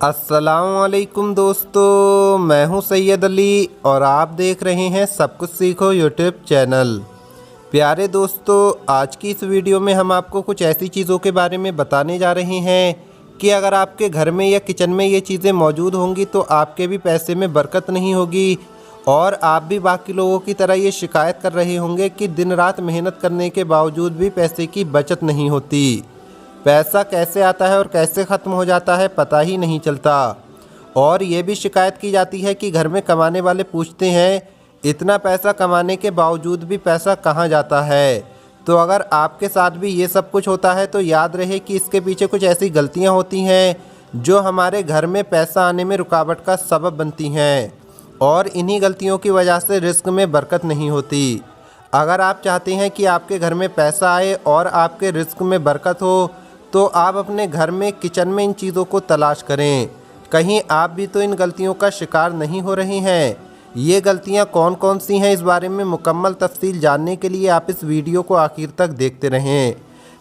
अस्सलामुअलैकुम दोस्तों, मैं हूं सैयद अली और आप देख रहे हैं सब कुछ सीखो यूट्यूब चैनल। प्यारे दोस्तों, आज की इस वीडियो में हम आपको कुछ ऐसी चीज़ों के बारे में बताने जा रहे हैं कि अगर आपके घर में या किचन में ये चीज़ें मौजूद होंगी तो आपके भी पैसे में बरकत नहीं होगी और आप भी बाकी लोगों की तरह ये शिकायत कर रहे होंगे कि दिन रात मेहनत करने के बावजूद भी पैसे की बचत नहीं होती। पैसा कैसे आता है और कैसे ख़त्म हो जाता है पता ही नहीं चलता। और ये भी शिकायत की जाती है कि घर में कमाने वाले पूछते हैं इतना पैसा कमाने के बावजूद भी पैसा कहाँ जाता है। तो अगर आपके साथ भी ये सब कुछ होता है तो याद रहे कि इसके पीछे कुछ ऐसी गलतियाँ होती हैं जो हमारे घर में पैसा आने में रुकावट का सबब बनती हैं और इन्हीं गलतियों की वजह से रिस्क में बरकत नहीं होती। अगर आप चाहते हैं कि आपके घर में पैसा आए और आपके रिस्क में बरकत हो तो आप अपने घर में किचन में इन चीज़ों को तलाश करें। कहीं आप भी तो इन गलतियों का शिकार नहीं हो रहे हैं। ये गलतियां कौन कौन सी हैं, इस बारे में मुकम्मल तफसील जानने के लिए आप इस वीडियो को आखिर तक देखते रहें।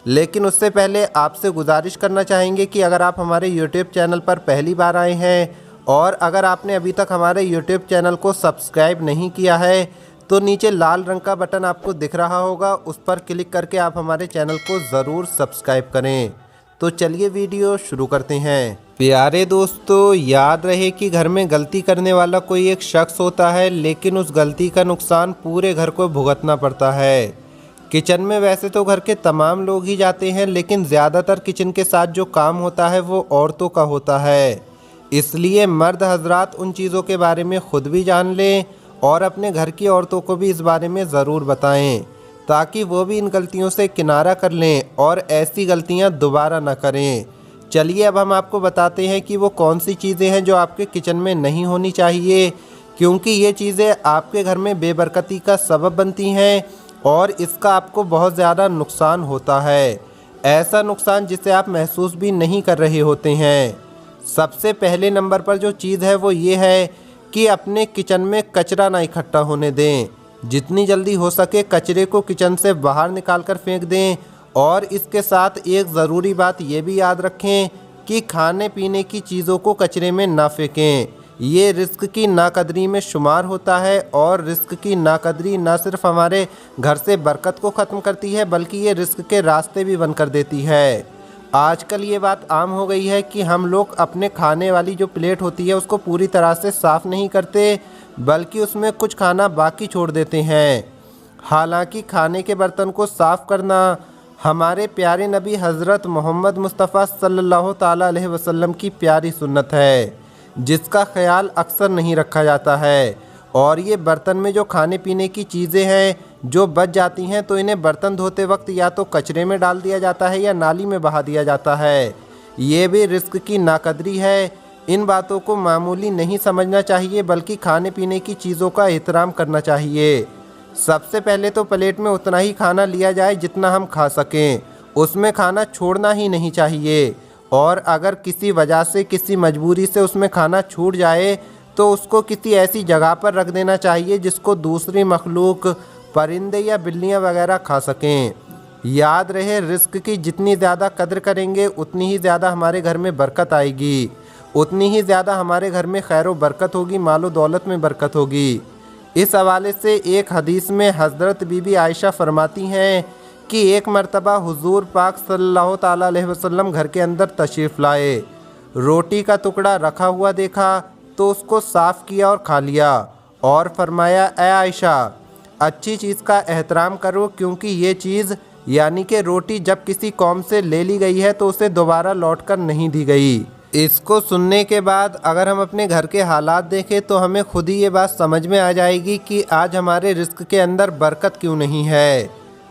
लेकिन उससे पहले आपसे गुजारिश करना चाहेंगे कि अगर आप हमारे यूट्यूब चैनल पर पहली बार आए हैं और अगर आपने अभी तक हमारे यूट्यूब चैनल को सब्सक्राइब नहीं किया है तो नीचे लाल रंग का बटन आपको दिख रहा होगा, उस पर क्लिक करके आप हमारे चैनल को ज़रूर सब्सक्राइब करें। तो चलिए वीडियो शुरू करते हैं। प्यारे दोस्तों, याद रहे कि घर में गलती करने वाला कोई एक शख्स होता है लेकिन उस गलती का नुकसान पूरे घर को भुगतना पड़ता है। किचन में वैसे तो घर के तमाम लोग ही जाते हैं लेकिन ज़्यादातर किचन के साथ जो काम होता है वो औरतों का होता है। इसलिए मर्द हजरात उन चीज़ों के बारे में ख़ुद भी जान लें और अपने घर की औरतों को भी इस बारे में ज़रूर बताएं ताकि वो भी इन गलतियों से किनारा कर लें और ऐसी गलतियां दोबारा ना करें। चलिए अब हम आपको बताते हैं कि वो कौन सी चीज़ें हैं जो आपके किचन में नहीं होनी चाहिए, क्योंकि ये चीज़ें आपके घर में बेबरकती का सबब बनती हैं और इसका आपको बहुत ज़्यादा नुकसान होता है, ऐसा नुकसान जिसे आप महसूस भी नहीं कर रहे होते हैं। सबसे पहले नंबर पर जो चीज़ है वो ये है कि अपने किचन में कचरा ना इकट्ठा होने दें। जितनी जल्दी हो सके कचरे को किचन से बाहर निकाल कर फेंक दें और इसके साथ एक ज़रूरी बात ये भी याद रखें कि खाने पीने की चीज़ों को कचरे में ना फेंकें। ये रिस्क की नाकदरी में शुमार होता है और रिस्क की नाकदरी ना सिर्फ हमारे घर से बरकत को ख़त्म करती है बल्कि ये रिस्क के रास्ते भी बंद कर देती है। आजकल ये बात आम हो गई है कि हम लोग अपने खाने वाली जो प्लेट होती है उसको पूरी तरह से साफ़ नहीं करते बल्कि उसमें कुछ खाना बाकी छोड़ देते हैं। हालांकि खाने के बर्तन को साफ़ करना हमारे प्यारे नबी हज़रत मोहम्मद मुस्तफ़ा सल्लल्लाहु ताला अलैहि वसल्लम की प्यारी सुन्नत है जिसका ख्याल अक्सर नहीं रखा जाता है। और ये बर्तन में जो खाने पीने की चीज़ें हैं जो बच जाती हैं तो इन्हें बर्तन धोते वक्त या तो कचरे में डाल दिया जाता है या नाली में बहा दिया जाता है। ये भी रिस्क की नाकदरी है। इन बातों को मामूली नहीं समझना चाहिए बल्कि खाने पीने की चीज़ों का एहतराम करना चाहिए। सबसे पहले तो प्लेट में उतना ही खाना लिया जाए जितना हम खा सकें, उसमें खाना छोड़ना ही नहीं चाहिए। और अगर किसी वजह से किसी मजबूरी से उसमें खाना छूट जाए तो उसको किसी ऐसी जगह पर रख देना चाहिए जिसको दूसरी मखलूक, परिंदे या बिल्लियाँ वगैरह खा सकें। याद रहे रिस्क की जितनी ज़्यादा कदर करेंगे उतनी ही ज़्यादा हमारे घर में बरकत आएगी, उतनी ही ज़्यादा हमारे घर में खैर व बरकत होगी, मालो दौलत में बरकत होगी। इस हवाले से एक हदीस में हज़रत बीबी आयशा फरमाती हैं कि एक मरतबा हुजूर पाक सल्लल्लाहु ताला अलैहि वसल्लम घर के अंदर तशरीफ़ लाए, रोटी का टुकड़ा रखा हुआ देखा तो उसको साफ़ किया और खा लिया और फरमाया, ए आयशा, अच्छी चीज़ का एहतराम करो क्योंकि ये चीज़ यानी कि रोटी जब किसी कौम से ले ली गई है तो उसे दोबारा लौट कर नहीं दी गई। इसको सुनने के बाद अगर हम अपने घर के हालात देखें तो हमें खुद ही ये बात समझ में आ जाएगी कि आज हमारे रिस्क के अंदर बरकत क्यों नहीं है।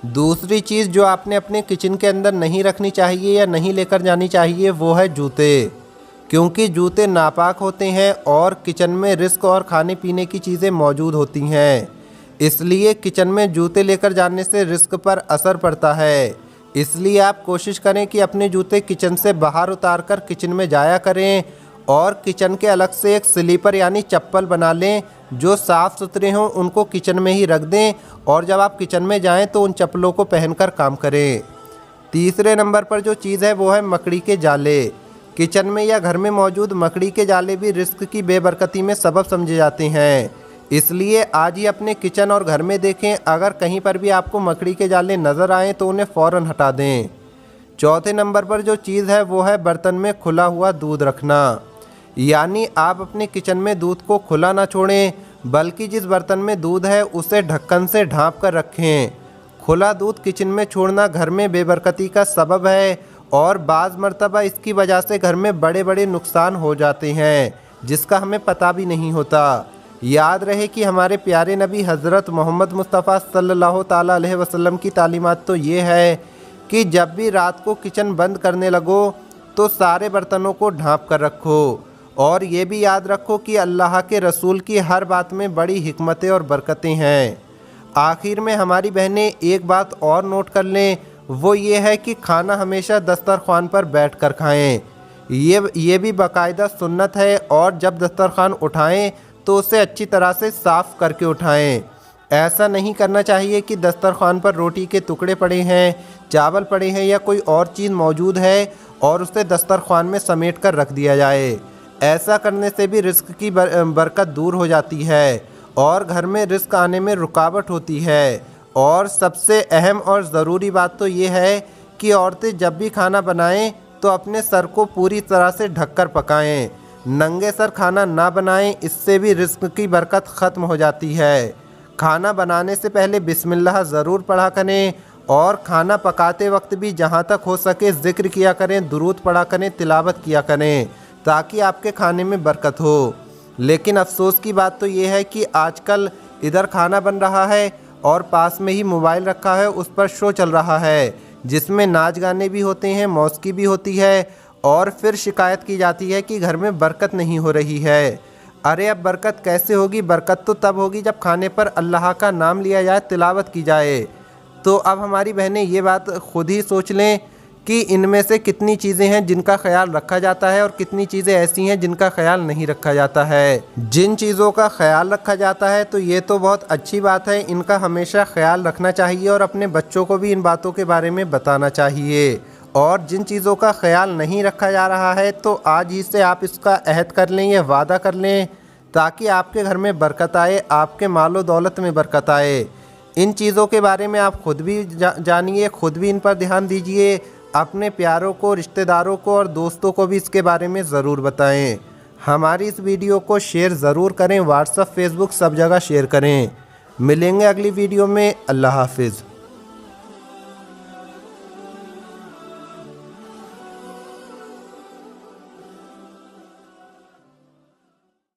दूसरी चीज़ जो आपने अपने किचन के अंदर नहीं रखनी चाहिए या नहीं लेकर जानी चाहिए वो है जूते, क्योंकि जूते नापाक होते हैं और किचन में रिस्क और खाने पीने की चीज़ें मौजूद होती हैं। इसलिए किचन में जूते लेकर जाने से रिस्क पर असर पड़ता है। इसलिए आप कोशिश करें कि अपने जूते किचन से बाहर उतार कर किचन में जाया करें और किचन के अलग से एक स्लीपर यानी चप्पल बना लें जो साफ़ सुथरे हों, उनको किचन में ही रख दें और जब आप किचन में जाएं तो उन चप्पलों को पहनकर काम करें। तीसरे नंबर पर जो चीज़ है वो है मकड़ी के जाले। किचन में या घर में मौजूद मकड़ी के जाले भी रिस्क की बेबरकती में सबब समझे जाते हैं। इसलिए आज ही अपने किचन और घर में देखें, अगर कहीं पर भी आपको मकड़ी के जाले नज़र आएँ तो उन्हें फ़ौरन हटा दें। चौथे नंबर पर जो चीज़ है वो है बर्तन में खुला हुआ दूध रखना। यानी आप अपने किचन में दूध को खुला ना छोड़ें, बल्कि जिस बर्तन में दूध है उसे ढक्कन से ढाँप कर रखें। खुला दूध किचन में छोड़ना घर में बेबरकती का सबब है और बाज़ मर्तबा इसकी वजह से घर में बड़े बड़े नुकसान हो जाते हैं, जिसका हमें पता भी नहीं होता। याद रहे कि हमारे प्यारे नबी हज़रत मोहम्मद मुस्तफ़ा सल्लल्लाहु ताला अलैहि वसल्लम की तालीमात तो ये है कि जब भी रात को किचन बंद करने लगो तो सारे बर्तनों को ढाँप कर रखो। और ये भी याद रखो कि अल्लाह के रसूल की हर बात में बड़ी हिकमतें और बरकतें हैं। आखिर में हमारी बहनें एक बात और नोट कर लें, वो ये है कि खाना हमेशा दस्तरख्वान पर बैठकर खाएं। ये भी बाकायदा सुन्नत है, और जब दस्तरख्वान उठाएं तो उसे अच्छी तरह से साफ़ करके उठाएं। ऐसा नहीं करना चाहिए कि दस्तरख्वान पर रोटी के टुकड़े पड़े हैं, चावल पड़े हैं या कोई और चीज़ मौजूद है और उसे दस्तरख्वान में समेट कर रख दिया जाए। ऐसा करने से भी रिस्क की बरकत दूर हो जाती है और घर में रिस्क आने में रुकावट होती है। और सबसे अहम और ज़रूरी बात तो ये है कि औरतें जब भी खाना बनाएं तो अपने सर को पूरी तरह से ढककर पकाएं। नंगे सर खाना ना बनाएं, इससे भी रिस्क की बरकत ख़त्म हो जाती है। खाना बनाने से पहले बिस्मिल्लाह ज़रूर पढ़ा करें और खाना पकाते वक्त भी जहाँ तक हो सके ज़िक्र किया करें, दुरूद पढ़ा करें, तिलावत किया करें, ताकि आपके खाने में बरकत हो। लेकिन अफसोस की बात तो ये है कि आजकल इधर खाना बन रहा है और पास में ही मोबाइल रखा है, उस पर शो चल रहा है जिसमें नाच गाने भी होते हैं, मौसीकी भी होती है, और फिर शिकायत की जाती है कि घर में बरकत नहीं हो रही है। अरे अब बरकत कैसे होगी? बरकत तो तब होगी जब खाने पर अल्लाह का नाम लिया जाए, तिलावत की जाए। तो अब हमारी बहनें ये बात खुद ही सोच लें कि इनमें से कितनी चीज़ें हैं जिनका ख्याल रखा जाता है और कितनी चीज़ें ऐसी हैं जिनका ख्याल नहीं रखा जाता है। जिन चीज़ों का ख्याल रखा जाता है तो ये तो बहुत अच्छी बात है, इनका हमेशा ख्याल रखना चाहिए और अपने बच्चों को भी इन बातों के बारे में बताना चाहिए। और जिन चीज़ों का ख्याल नहीं रखा जा रहा है तो आज ही से आप इसका अहद कर लें, या वादा कर लें, ताकि आपके घर में बरकत आए, आपके मालो दौलत में बरकत आए। इन चीज़ों के बारे में आप खुद भी जानिए, खुद भी इन पर ध्यान दीजिए। अपने प्यारों को, रिश्तेदारों को और दोस्तों को भी इसके बारे में ज़रूर बताएं। हमारी इस वीडियो को शेयर ज़रूर करें, व्हाट्सएप, फेसबुक सब जगह शेयर करें। मिलेंगे अगली वीडियो में। अल्लाह हाफिज़।